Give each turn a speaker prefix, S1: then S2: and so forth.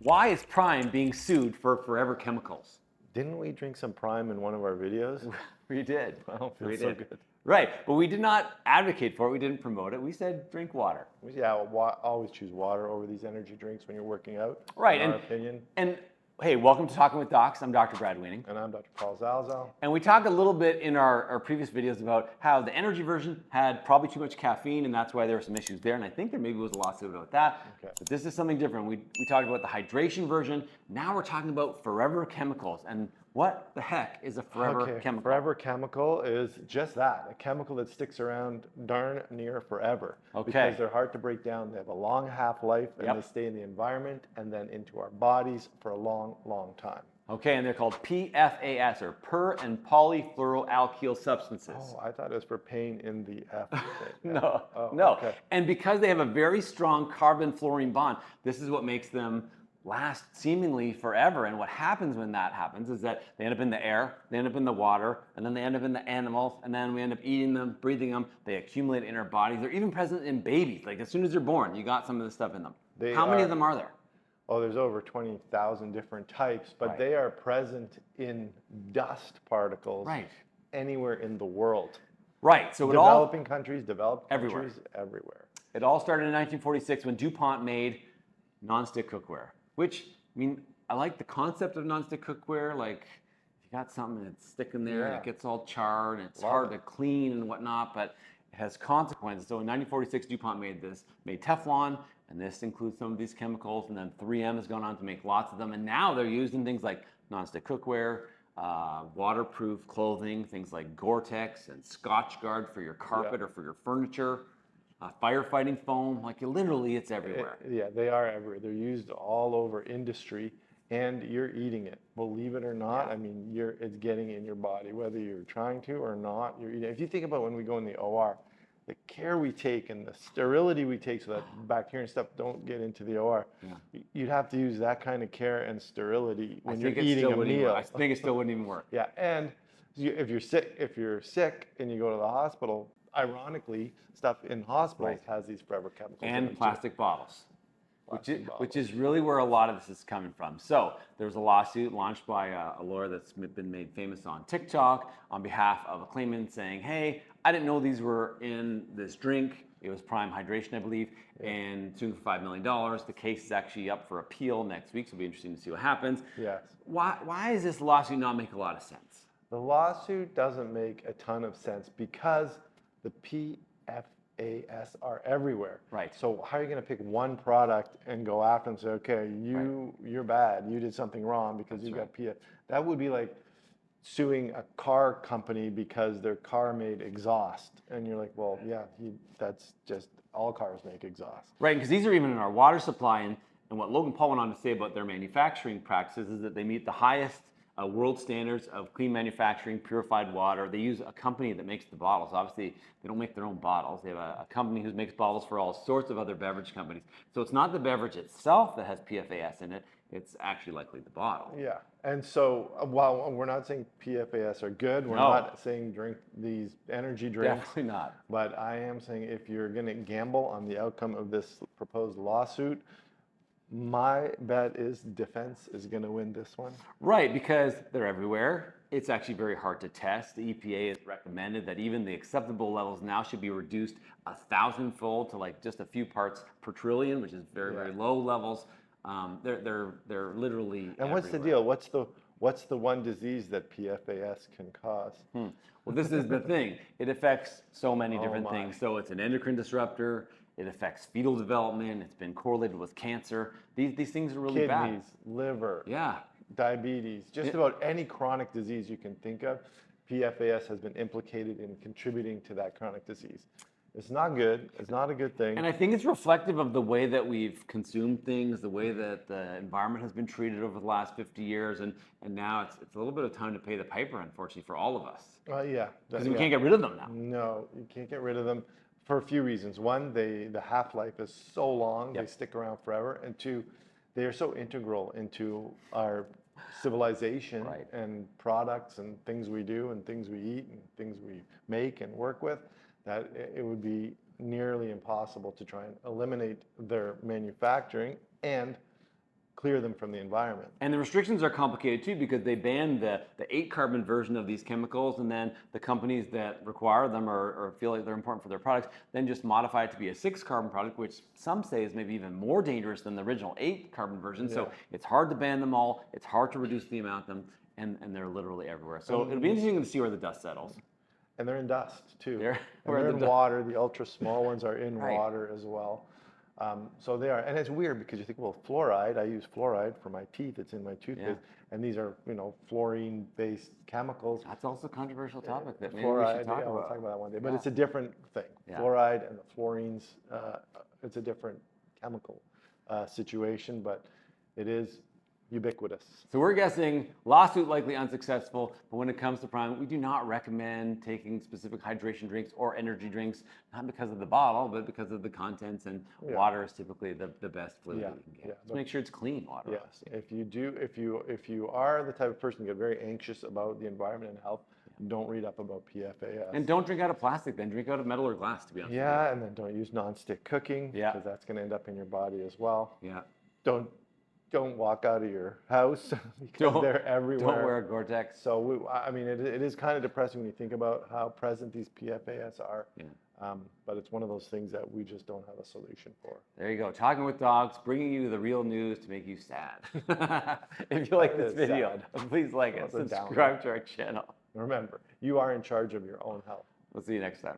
S1: Why is Prime being sued for forever chemicals?
S2: Didn't we drink some Prime in one of our videos?
S1: We did.
S2: Well,
S1: We
S2: feels so
S1: did.
S2: good.
S1: Right, but we did not advocate for it. We didn't promote it. We said drink water.
S2: Yeah, always choose water over these energy drinks when you're working out.
S1: Right,
S2: in our opinion.
S1: And hey, welcome to Talking with Docs. I'm Dr. Brad Weening.
S2: And I'm Dr. Paul Zalzal.
S1: And we talked a little bit in our previous videos about how the energy version had probably too much caffeine, and that's why there were some issues there. And I think there maybe was a lawsuit about that.
S2: Okay.
S1: But this is something different. We talked about the hydration version. Now we're talking about forever chemicals. And what the heck is a forever chemical?
S2: Forever chemical is just that, a chemical that sticks around darn near forever.
S1: Okay.
S2: Because they're hard to break down. They have a long half-life, and
S1: Yep.
S2: they stay in the environment and then into our bodies for a long, long time.
S1: Okay, and they're called PFAS, or per and polyfluoroalkyl substances.
S2: Oh, I thought it was for pain in the F.
S1: No,
S2: Oh,
S1: no.
S2: okay.
S1: And because they have a very strong carbon-fluorine bond, this is what makes them last seemingly forever. And what happens when that happens is that they end up in the air, they end up in the water, and then they end up in the animals, and then we end up eating them, breathing them. They accumulate in our bodies. They're even present in babies. Like as soon as they're born, you got some of this stuff in them. How many of them are there?
S2: Oh, there's over 20,000 different types, but
S1: Right.
S2: they are present in dust particles
S1: Right.
S2: anywhere in the world.
S1: Right. So
S2: Developing countries, developed
S1: Everywhere.
S2: countries, everywhere.
S1: It all started in 1946 when DuPont made nonstick cookware, which, I mean, I like the concept of nonstick cookware. Like, if you got something that's sticking there and
S2: Yeah.
S1: it gets all charred and it's
S2: Love
S1: hard
S2: it.
S1: to clean and whatnot, but it has consequences. So in 1946, DuPont made Teflon, and this includes some of these chemicals, and then 3M has gone on to make lots of them, and now they're used in things like nonstick cookware, waterproof clothing, things like Gore-Tex and Scotchgard for your carpet or for your furniture, firefighting foam, like literally it's everywhere.
S2: Yeah, they are everywhere. They're used all over industry, and you're eating it. Believe it or not, I mean, it's getting in your body, whether you're trying to or not. You're eating. If you think about when we go in the OR, the care we take and the sterility we take so that bacteria and stuff don't get into the OR, you'd have to use that kind of care and sterility when you're eating a meal.
S1: I think it still wouldn't even work.
S2: Yeah, and if you're sick and you go to the hospital, ironically, stuff in hospitals has these forever chemicals in
S1: And
S2: it, too.
S1: plastic bottles.
S2: Plastic
S1: Which is really where a lot of this is coming from. So there was a lawsuit launched by a lawyer that's been made famous on TikTok on behalf of a claimant saying, hey, I didn't know these were in this drink. It was Prime Hydration, I believe, and suing for $5 million. The case is actually up for appeal next week, so it'll be interesting to see what happens.
S2: Yes.
S1: Why does this lawsuit not make a lot of sense?
S2: The lawsuit doesn't make a ton of sense because the PFAS are everywhere.
S1: Right.
S2: So how are you going to pick one product and go after them and say, okay, you're bad, you did something wrong because you got PFAS? That would be like suing a car company because their car made exhaust, and you're like, well, yeah, that's just all cars make exhaust.
S1: Right, because these are even in our water supply, and what Logan Paul went on to say about their manufacturing practices is that they meet the highest world standards of clean manufacturing, purified water. They use a company that makes the bottles. Obviously, they don't make their own bottles. They have a company who makes bottles for all sorts of other beverage companies. So it's not the beverage itself that has PFAS in it. It's actually likely the bottle.
S2: Yeah, and so while we're not saying PFAS are good, we're not saying drink these energy drinks.
S1: Definitely not.
S2: But I am saying if you're going to gamble on the outcome of this proposed lawsuit, my bet is defense is going to win this one.
S1: Right, because they're everywhere. It's actually very hard to test. The EPA has recommended that even the acceptable levels now should be reduced 1,000-fold to like just a few parts per trillion, which is very, very low levels. They're literally.
S2: And what's the deal? What's the one disease that PFAS can cause?
S1: Well, this is the thing. It affects so many different things. So it's an endocrine disruptor. It affects fetal development. It's been correlated with cancer. These things are really bad.
S2: Kidneys, liver,
S1: Yeah.
S2: diabetes, just about any chronic disease you can think of, PFAS has been implicated in contributing to that chronic disease. It's not good. It's not a good thing.
S1: And I think it's reflective of the way that we've consumed things, the way that the environment has been treated over the last 50 years, and now it's a little bit of time to pay the piper, unfortunately, for all of us.
S2: Yeah.
S1: Because we can't get rid of them now.
S2: No, you can't get rid of them for a few reasons. One, the half-life is so long, they stick around forever. And two, they are so integral into our civilization and products and things we do and things we eat and things we make and work with, that it would be nearly impossible to try and eliminate their manufacturing and clear them from the environment.
S1: And the restrictions are complicated too because they ban the 8-carbon version of these chemicals, and then the companies that require them or feel like they're important for their products then just modify it to be a 6-carbon product, which some say is maybe even more dangerous than the original 8-carbon version. So it's hard to ban them all. It's hard to reduce the amount of them, and they're literally everywhere. So it'll be interesting to see where the dust settles.
S2: And they're in dust too.
S1: They're
S2: in water. The ultra small ones are in
S1: Right.
S2: water as well. So they are, and it's weird because you think, well, fluoride. I use fluoride for my teeth. It's in my toothpaste, and these are, fluorine-based chemicals.
S1: That's also a controversial topic that maybe we
S2: Fluoride.
S1: should talk about.
S2: We'll talk about that one day. But it's a different thing.
S1: Yeah.
S2: Fluoride and the fluorines. It's a different chemical situation, but it is ubiquitous.
S1: So we're guessing lawsuit likely unsuccessful, but when it comes to Prime, we do not recommend taking specific hydration drinks or energy drinks, not because of the bottle, but because of the contents, and water is typically the best fluid that you can get. So make sure it's clean water.
S2: Yes, if you are the type of person to get very anxious about the environment and health, don't read up about PFAS.
S1: And don't drink out of plastic, then drink out of metal or glass, to be honest with you.
S2: Yeah, and then don't use nonstick cooking,
S1: Yeah.
S2: because that's going to end up in your body as well.
S1: Yeah.
S2: Don't walk out of your house because they're everywhere.
S1: Don't wear a Gore-Tex.
S2: So, it is kind of depressing when you think about how present these PFAS are.
S1: Yeah.
S2: But it's one of those things that we just don't have a solution for.
S1: There you go. Talking with dogs, bringing you the real news to make you sad. If you like this video, please like it. Subscribe to our channel.
S2: Remember, you are in charge of your own health.
S1: We'll see you next time.